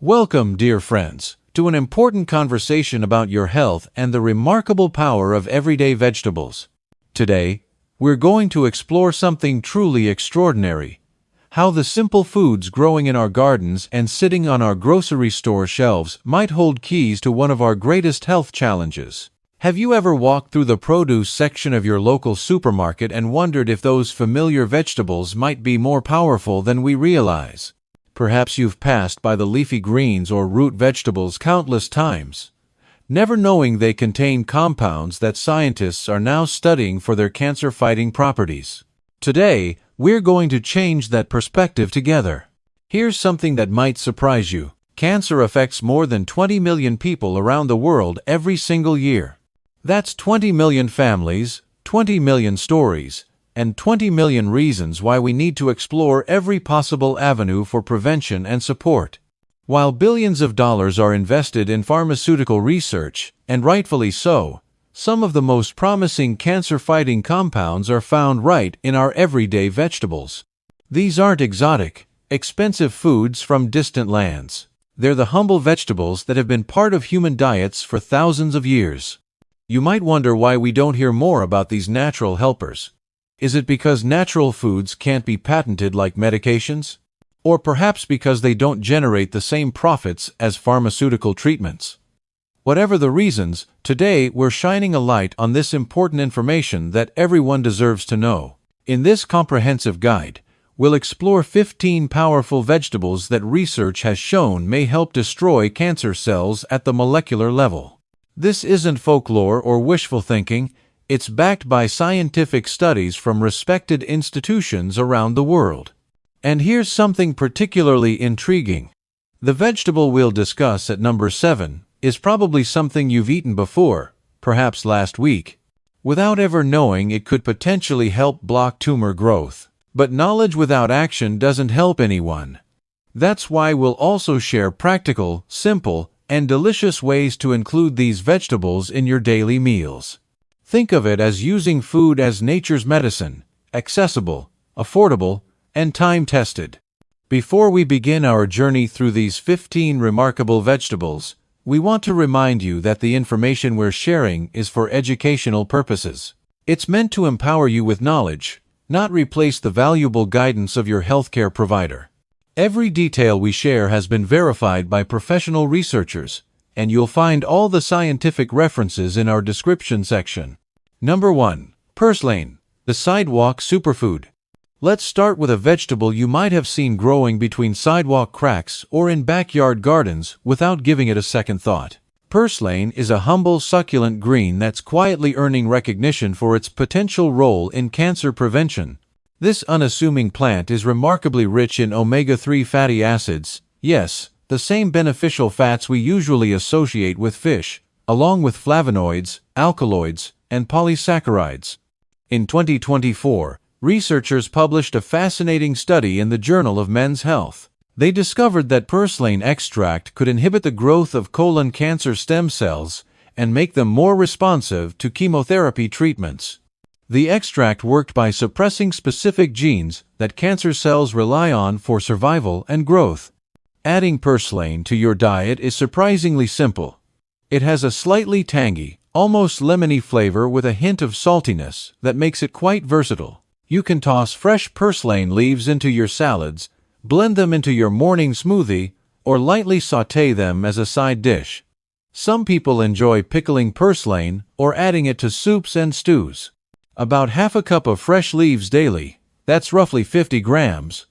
Welcome, dear friends, to an important conversation about your health and the remarkable power of everyday vegetables. Today, we're going to explore something truly extraordinary: how the simple foods growing in our gardens and sitting on our grocery store shelves might hold keys to one of our greatest health challenges. Have you ever walked through the produce section of your local supermarket and wondered if those familiar vegetables might be more powerful than we realize? Perhaps you've passed by the leafy greens or root vegetables countless times, never knowing they contain compounds that scientists are now studying for their cancer-fighting properties. Today, we're going to change that perspective together. Here's something that might surprise you. Cancer affects more than 20 million people around the world every single year. That's 20 million families, 20 million stories, and 20 million reasons why we need to explore every possible avenue for prevention and support. While billions of dollars are invested in pharmaceutical research, and rightfully so, some of the most promising cancer-fighting compounds are found right in our everyday vegetables. These aren't exotic, expensive foods from distant lands. They're the humble vegetables that have been part of human diets for thousands of years. You might wonder why we don't hear more about these natural helpers. Is it because natural foods can't be patented like medications? Or perhaps because they don't generate the same profits as pharmaceutical treatments? Whatever the reasons, today we're shining a light on this important information that everyone deserves to know. In this comprehensive guide, we'll explore 15 powerful vegetables that research has shown may help destroy cancer cells at the molecular level. This isn't folklore or wishful thinking. It's backed by scientific studies from respected institutions around the world. And here's something particularly intriguing. The vegetable we'll discuss at number 7 is probably something you've eaten before, perhaps last week, without ever knowing it could potentially help block tumor growth. But knowledge without action doesn't help anyone. That's why we'll also share practical, simple, and delicious ways to include these vegetables in your daily meals. Think of it as using food as nature's medicine: accessible, affordable, and time-tested. Before we begin our journey through these 15 remarkable vegetables, we want to remind you that the information we're sharing is for educational purposes. It's meant to empower you with knowledge, not replace the valuable guidance of your healthcare provider. Every detail we share has been verified by professional researchers, and you'll find all the scientific references in our description section. Number 1. Purslane, the sidewalk superfood. Let's start with a vegetable you might have seen growing between sidewalk cracks or in backyard gardens without giving it a second thought. Purslane is a humble, succulent green that's quietly earning recognition for its potential role in cancer prevention. This unassuming plant is remarkably rich in omega-3 fatty acids, yes, the same beneficial fats we usually associate with fish, along with flavonoids, alkaloids, and polysaccharides. In 2024, researchers published a fascinating study in the Journal of Men's Health. They discovered that purslane extract could inhibit the growth of colon cancer stem cells and make them more responsive to chemotherapy treatments. The extract worked by suppressing specific genes that cancer cells rely on for survival and growth. Adding purslane to your diet is surprisingly simple. It has a slightly tangy, almost lemony flavor with a hint of saltiness that makes it quite versatile. You can toss fresh purslane leaves into your salads, blend them into your morning smoothie, or lightly sauté them as a side dish. Some people enjoy pickling purslane or adding it to soups and stews. About half a cup of fresh leaves daily, that's roughly 50 grams,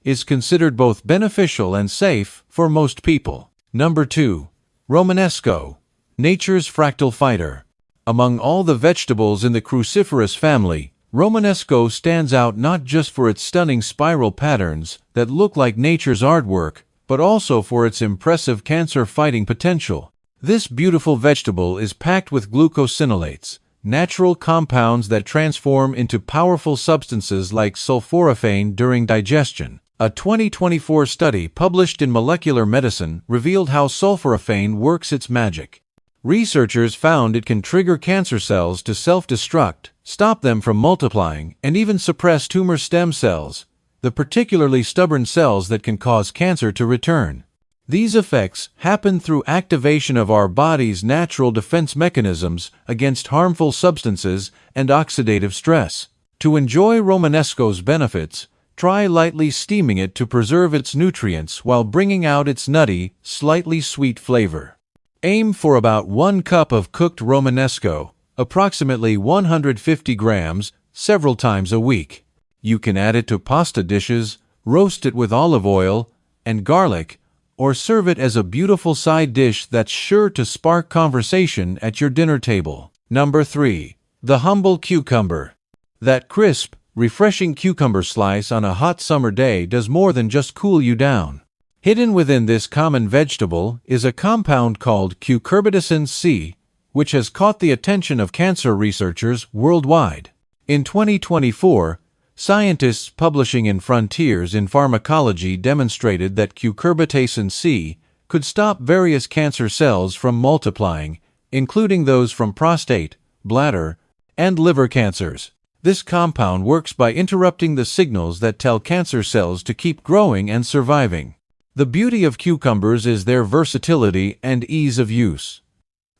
is considered both beneficial and safe for most people. Number 2. Romanesco, nature's fractal fighter. Among all the vegetables in the cruciferous family, Romanesco stands out not just for its stunning spiral patterns that look like nature's artwork, but also for its impressive cancer-fighting potential. This beautiful vegetable is packed with glucosinolates, natural compounds that transform into powerful substances like sulforaphane during digestion. A 2024 study published in Molecular Medicine revealed how sulforaphane works its magic. Researchers found it can trigger cancer cells to self-destruct, stop them from multiplying, and even suppress tumor stem cells, the particularly stubborn cells that can cause cancer to return. These effects happen through activation of our body's natural defense mechanisms against harmful substances and oxidative stress. To enjoy Romanesco's benefits, try lightly steaming it to preserve its nutrients while bringing out its nutty, slightly sweet flavor. Aim for about 1 cup of cooked Romanesco, approximately 150 grams, several times a week. You can add it to pasta dishes, roast it with olive oil and garlic, or serve it as a beautiful side dish that's sure to spark conversation at your dinner table. Number 3. The humble cucumber. That crisp, refreshing cucumber slice on a hot summer day does more than just cool you down. Hidden within this common vegetable is a compound called cucurbitacin C, which has caught the attention of cancer researchers worldwide. In 2024, scientists publishing in Frontiers in Pharmacology demonstrated that cucurbitacin C could stop various cancer cells from multiplying, including those from prostate, bladder, and liver cancers. This compound works by interrupting the signals that tell cancer cells to keep growing and surviving. The beauty of cucumbers is their versatility and ease of use.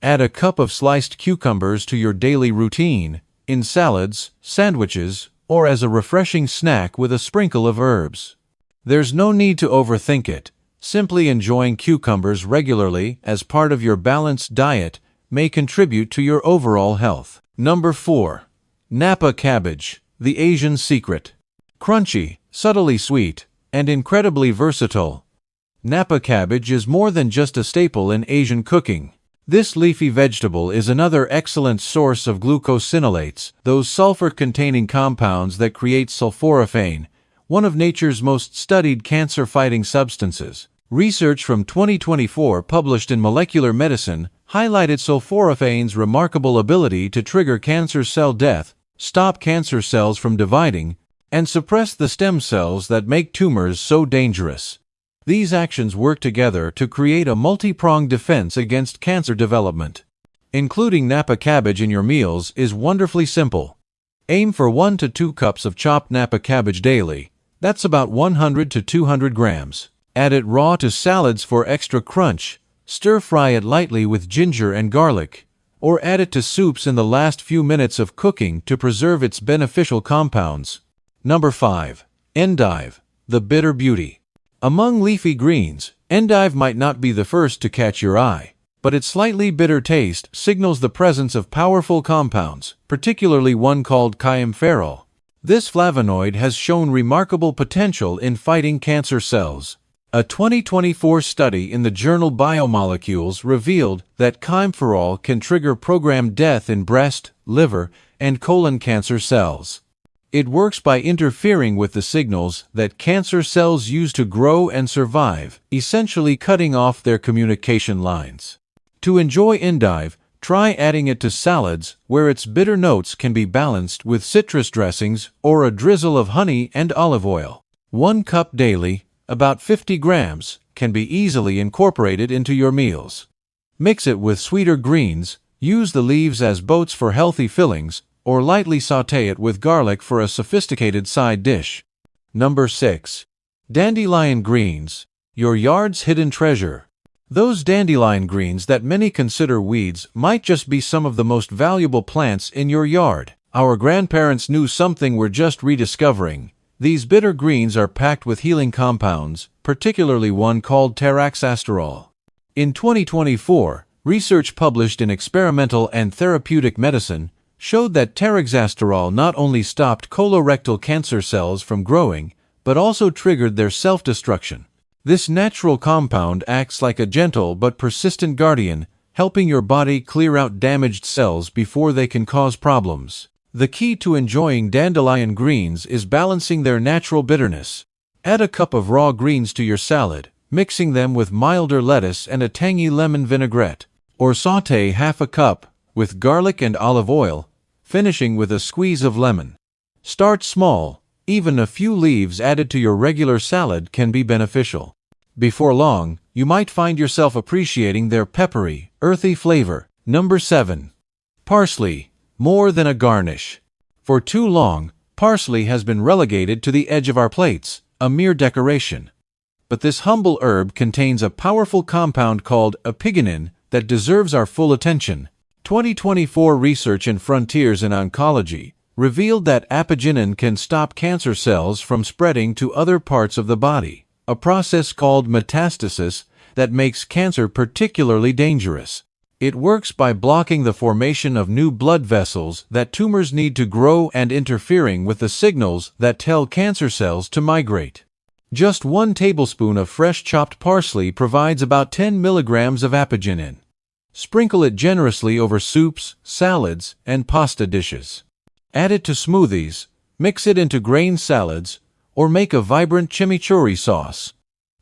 Add a cup of sliced cucumbers to your daily routine, in salads, sandwiches, or as a refreshing snack with a sprinkle of herbs. There's no need to overthink it. Simply enjoying cucumbers regularly as part of your balanced diet may contribute to your overall health. Number 4. Napa cabbage, the Asian secret. Crunchy, subtly sweet, and incredibly versatile, Napa cabbage is more than just a staple in Asian cooking. This leafy vegetable is another excellent source of glucosinolates, those sulfur-containing compounds that create sulforaphane, one of nature's most studied cancer-fighting substances. Research from 2024 published in Molecular Medicine highlighted sulforaphane's remarkable ability to trigger cancer cell death, stop cancer cells from dividing, and suppress the stem cells that make tumors so dangerous. These actions work together to create a multi-pronged defense against cancer development. Including Napa cabbage in your meals is wonderfully simple. Aim for 1 to 2 cups of chopped Napa cabbage daily. That's about 100 to 200 grams. Add it raw to salads for extra crunch. Stir-fry it lightly with ginger and garlic, or add it to soups in the last few minutes of cooking to preserve its beneficial compounds. Number 5. Endive, the bitter beauty. Among leafy greens, endive might not be the first to catch your eye, but its slightly bitter taste signals the presence of powerful compounds, particularly one called kaempferol. This flavonoid has shown remarkable potential in fighting cancer cells. A 2024 study in the journal Biomolecules revealed that kaempferol can trigger programmed death in breast, liver, and colon cancer cells. It works by interfering with the signals that cancer cells use to grow and survive, essentially cutting off their communication lines. To enjoy endive, try adding it to salads where its bitter notes can be balanced with citrus dressings or a drizzle of honey and olive oil. 1 cup daily, about 50 grams, can be easily incorporated into your meals. Mix it with sweeter greens, use the leaves as boats for healthy fillings, or lightly sauté it with garlic for a sophisticated side dish. Number 6. Dandelion greens, your yard's hidden treasure. Those dandelion greens that many consider weeds might just be some of the most valuable plants in your yard. Our grandparents knew something we're just rediscovering. These bitter greens are packed with healing compounds, particularly one called taraxasterol. In 2024, research published in Experimental and Therapeutic Medicine showed that taraxasterol not only stopped colorectal cancer cells from growing, but also triggered their self-destruction. This natural compound acts like a gentle but persistent guardian, helping your body clear out damaged cells before they can cause problems. The key to enjoying dandelion greens is balancing their natural bitterness. Add a cup of raw greens to your salad, mixing them with milder lettuce and a tangy lemon vinaigrette, or sauté half a cup with garlic and olive oil, finishing with a squeeze of lemon. Start small. Even a few leaves added to your regular salad can be beneficial. Before long, you might find yourself appreciating their peppery, earthy flavor. Number 7. Parsley, more than a garnish. For too long, parsley has been relegated to the edge of our plates, a mere decoration. But this humble herb contains a powerful compound called apigenin that deserves our full attention. 2024 research in Frontiers in Oncology revealed that apigenin can stop cancer cells from spreading to other parts of the body, a process called metastasis that makes cancer particularly dangerous. It works by blocking the formation of new blood vessels that tumors need to grow and interfering with the signals that tell cancer cells to migrate. Just 1 tablespoon of fresh chopped parsley provides about 10 milligrams of apigenin. Sprinkle it generously over soups, salads, and pasta dishes. Add it to smoothies, mix it into grain salads, or make a vibrant chimichurri sauce.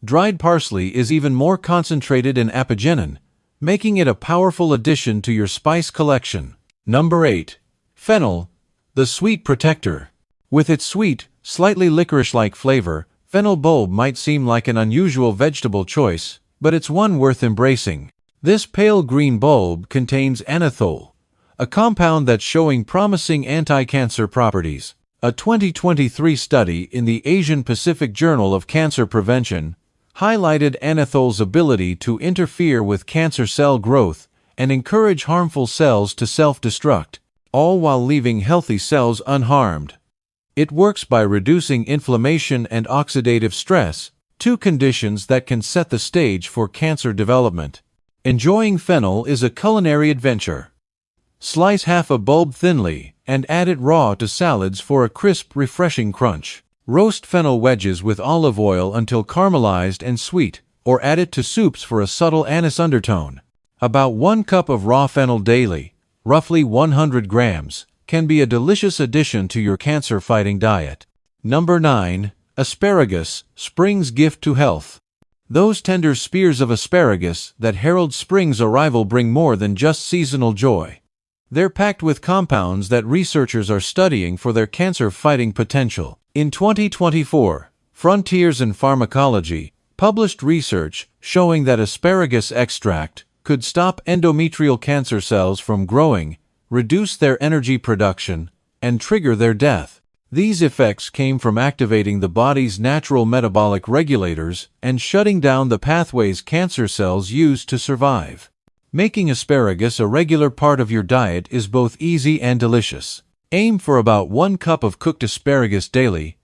Dried parsley is even more concentrated in apigenin, making it a powerful addition to your spice collection. Number 8. Fennel, the sweet protector. With its sweet, slightly licorice-like flavor, fennel bulb might seem like an unusual vegetable choice, but it's one worth embracing. This pale green bulb contains anethole, a compound that's showing promising anti-cancer properties. A 2023 study in the Asian Pacific Journal of Cancer Prevention highlighted anethole's ability to interfere with cancer cell growth and encourage harmful cells to self-destruct, all while leaving healthy cells unharmed. It works by reducing inflammation and oxidative stress, 2 conditions that can set the stage for cancer development. Enjoying fennel is a culinary adventure. Slice half a bulb thinly and add it raw to salads for a crisp, refreshing crunch. Roast fennel wedges with olive oil until caramelized and sweet, or add it to soups for a subtle anise undertone. About 1 cup of raw fennel daily, roughly 100 grams, can be a delicious addition to your cancer-fighting diet. Number 9. Asparagus, spring's gift to health. Those tender spears of asparagus that herald spring's arrival bring more than just seasonal joy. They're packed with compounds that researchers are studying for their cancer-fighting potential. In 2024, Frontiers in Pharmacology published research showing that asparagus extract could stop endometrial cancer cells from growing, reduce their energy production, and trigger their death. These effects came from activating the body's natural metabolic regulators and shutting down the pathways cancer cells use to survive. Making asparagus a regular part of your diet is both easy and delicious. Aim for about 1 cup of cooked asparagus daily.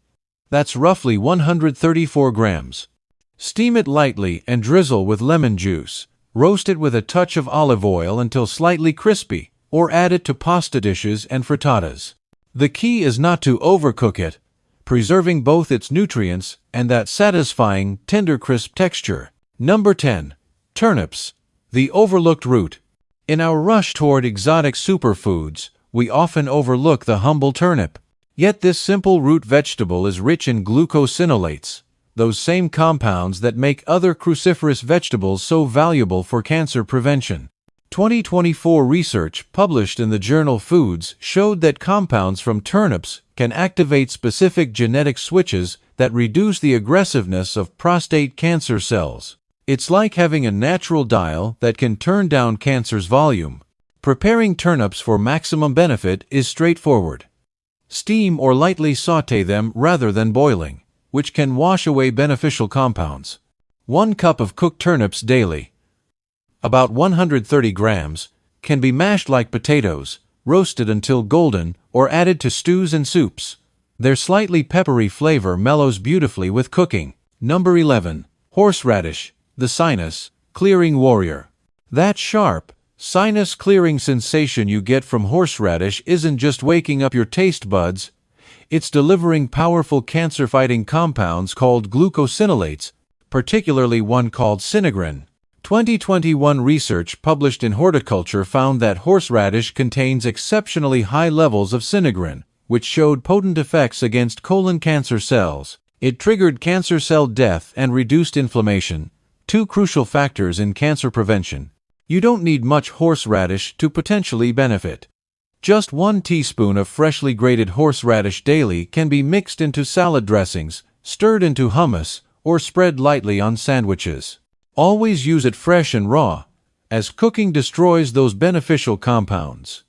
That's roughly 134 grams. Steam it lightly and drizzle with lemon juice. Roast it with a touch of olive oil until slightly crispy, or add it to pasta dishes and frittatas. The key is not to overcook it, preserving both its nutrients and that satisfying, tender, crisp texture. Number 10. Turnips, the overlooked root. In our rush toward exotic superfoods, we often overlook the humble turnip. Yet this simple root vegetable is rich in glucosinolates, those same compounds that make other cruciferous vegetables so valuable for cancer prevention. 2024 research published in the journal Foods showed that compounds from turnips can activate specific genetic switches that reduce the aggressiveness of prostate cancer cells. It's like having a natural dial that can turn down cancer's volume. Preparing turnips for maximum benefit is straightforward. Steam or lightly sauté them rather than boiling, which can wash away beneficial compounds. 1 cup of cooked turnips daily, about 130 grams, can be mashed like potatoes, roasted until golden, or added to stews and soups. Their slightly peppery flavor mellows beautifully with cooking. Number 11. Horseradish, the sinus clearing warrior. That sharp, sinus-clearing sensation you get from horseradish isn't just waking up your taste buds, it's delivering powerful cancer-fighting compounds called glucosinolates, particularly one called sinigrin. 2021 research published in Horticulture found that horseradish contains exceptionally high levels of sinigrin, which showed potent effects against colon cancer cells. It triggered cancer cell death and reduced inflammation, 2 crucial factors in cancer prevention. You don't need much horseradish to potentially benefit. Just 1 teaspoon of freshly grated horseradish daily can be mixed into salad dressings, stirred into hummus, or spread lightly on sandwiches. Always use it fresh and raw, as cooking destroys those beneficial compounds.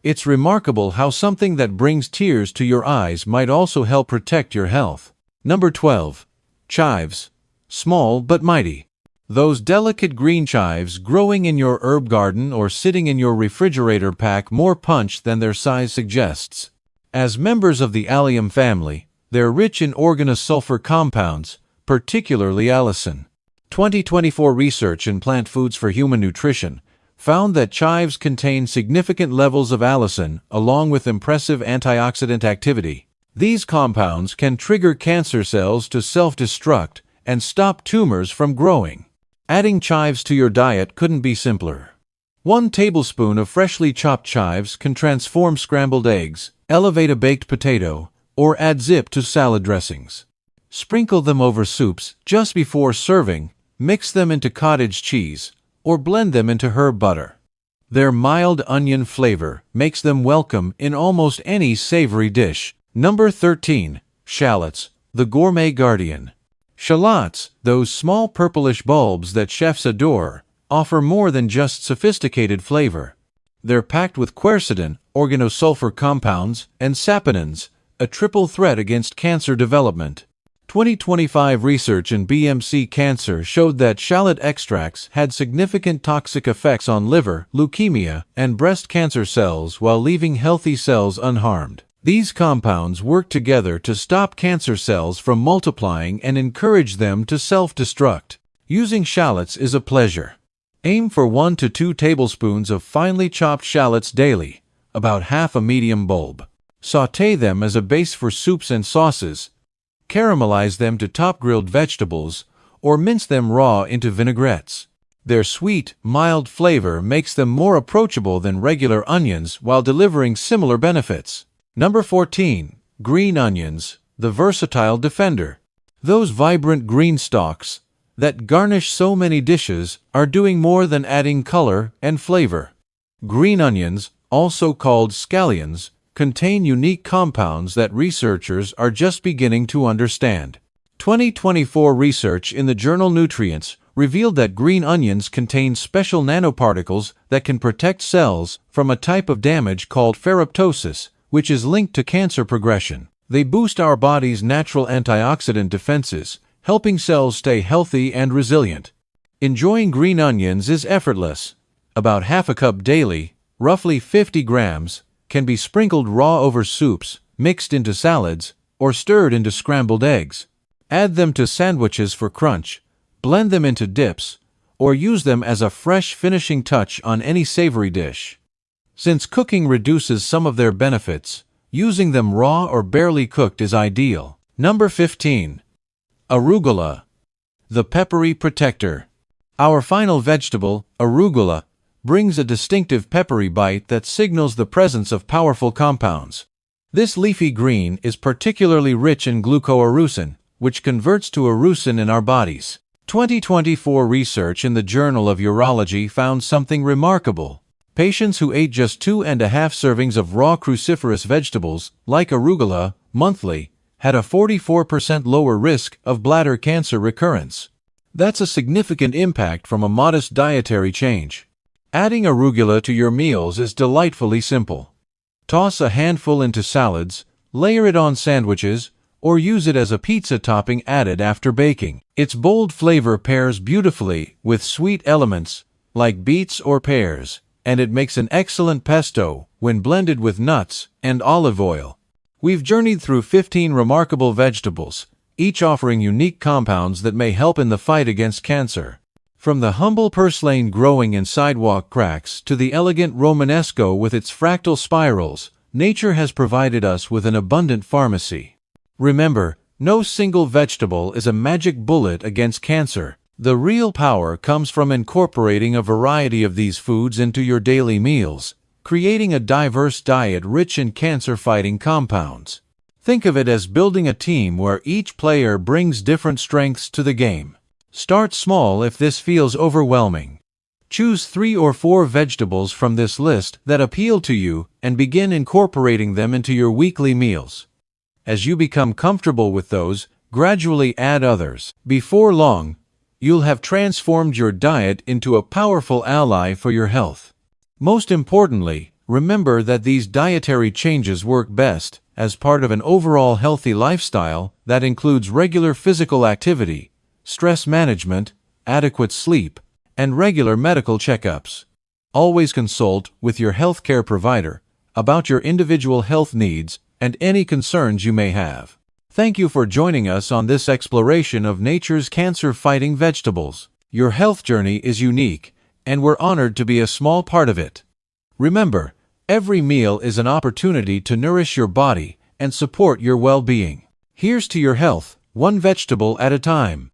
It's remarkable how something that brings tears to your eyes might also help protect your health. Number 12. Chives, small but mighty. Those delicate green chives growing in your herb garden or sitting in your refrigerator pack more punch than their size suggests. As members of the allium family, they're rich in organosulfur compounds, particularly allicin. 2024 research in Plant Foods for Human Nutrition found that chives contain significant levels of allicin along with impressive antioxidant activity. These compounds can trigger cancer cells to self-destruct and stop tumors from growing. Adding chives to your diet couldn't be simpler. 1 tablespoon of freshly chopped chives can transform scrambled eggs, elevate a baked potato, or add zip to salad dressings. Sprinkle them over soups just before serving, mix them into cottage cheese, or blend them into herb butter. Their mild onion flavor makes them welcome in almost any savory dish. Number 13. Shallots, the gourmet guardian. Shallots, those small purplish bulbs that chefs adore, offer more than just sophisticated flavor. They're packed with quercetin, organosulfur compounds, and saponins, a triple threat against cancer development. 2025 research in BMC Cancer showed that shallot extracts had significant toxic effects on liver, leukemia, and breast cancer cells while leaving healthy cells unharmed. These compounds work together to stop cancer cells from multiplying and encourage them to self-destruct. Using shallots is a pleasure. Aim for 1 to 2 tablespoons of finely chopped shallots daily, about half a medium bulb. Sauté them as a base for soups and sauces. Caramelize them to top grilled vegetables, or mince them raw into vinaigrettes. Their sweet, mild flavor makes them more approachable than regular onions while delivering similar benefits. Number 14. Green onions, the versatile defender. Those vibrant green stalks that garnish so many dishes are doing more than adding color and flavor. Green onions, also called scallions, contain unique compounds that researchers are just beginning to understand. 2024 research in the journal Nutrients revealed that green onions contain special nanoparticles that can protect cells from a type of damage called ferroptosis, which is linked to cancer progression. They boost our body's natural antioxidant defenses, helping cells stay healthy and resilient. Enjoying green onions is effortless. About half a cup daily, roughly 50 grams, can be sprinkled raw over soups, mixed into salads, or stirred into scrambled eggs. Add them to sandwiches for crunch, blend them into dips, or use them as a fresh finishing touch on any savory dish. Since cooking reduces some of their benefits, using them raw or barely cooked is ideal. Number 15. Arugula, the peppery protector. Our final vegetable, arugula, brings a distinctive peppery bite that signals the presence of powerful compounds. This leafy green is particularly rich in glucoarusin, which converts to arusin in our bodies. 2024 research in the Journal of Urology found something remarkable. Patients who ate just 2.5 servings of raw cruciferous vegetables, like arugula, monthly, had a 44% lower risk of bladder cancer recurrence. That's a significant impact from a modest dietary change. Adding arugula to your meals is delightfully simple. Toss a handful into salads, layer it on sandwiches, or use it as a pizza topping added after baking. Its bold flavor pairs beautifully with sweet elements like beets or pears, and it makes an excellent pesto when blended with nuts and olive oil. We've journeyed through 15 remarkable vegetables, each offering unique compounds that may help in the fight against cancer. From the humble purslane growing in sidewalk cracks to the elegant Romanesco with its fractal spirals, nature has provided us with an abundant pharmacy. Remember, no single vegetable is a magic bullet against cancer. The real power comes from incorporating a variety of these foods into your daily meals, creating a diverse diet rich in cancer-fighting compounds. Think of it as building a team where each player brings different strengths to the game. Start small if this feels overwhelming. Choose 3 or 4 vegetables from this list that appeal to you and begin incorporating them into your weekly meals. As you become comfortable with those, gradually add others. Before long, you'll have transformed your diet into a powerful ally for your health. Most importantly, remember that these dietary changes work best as part of an overall healthy lifestyle that includes regular physical activity, stress management, adequate sleep, and regular medical checkups. Always consult with your healthcare provider about your individual health needs and any concerns you may have. Thank you for joining us on this exploration of nature's cancer-fighting vegetables. Your health journey is unique, and we're honored to be a small part of it. Remember, every meal is an opportunity to nourish your body and support your well-being. Here's to your health, one vegetable at a time.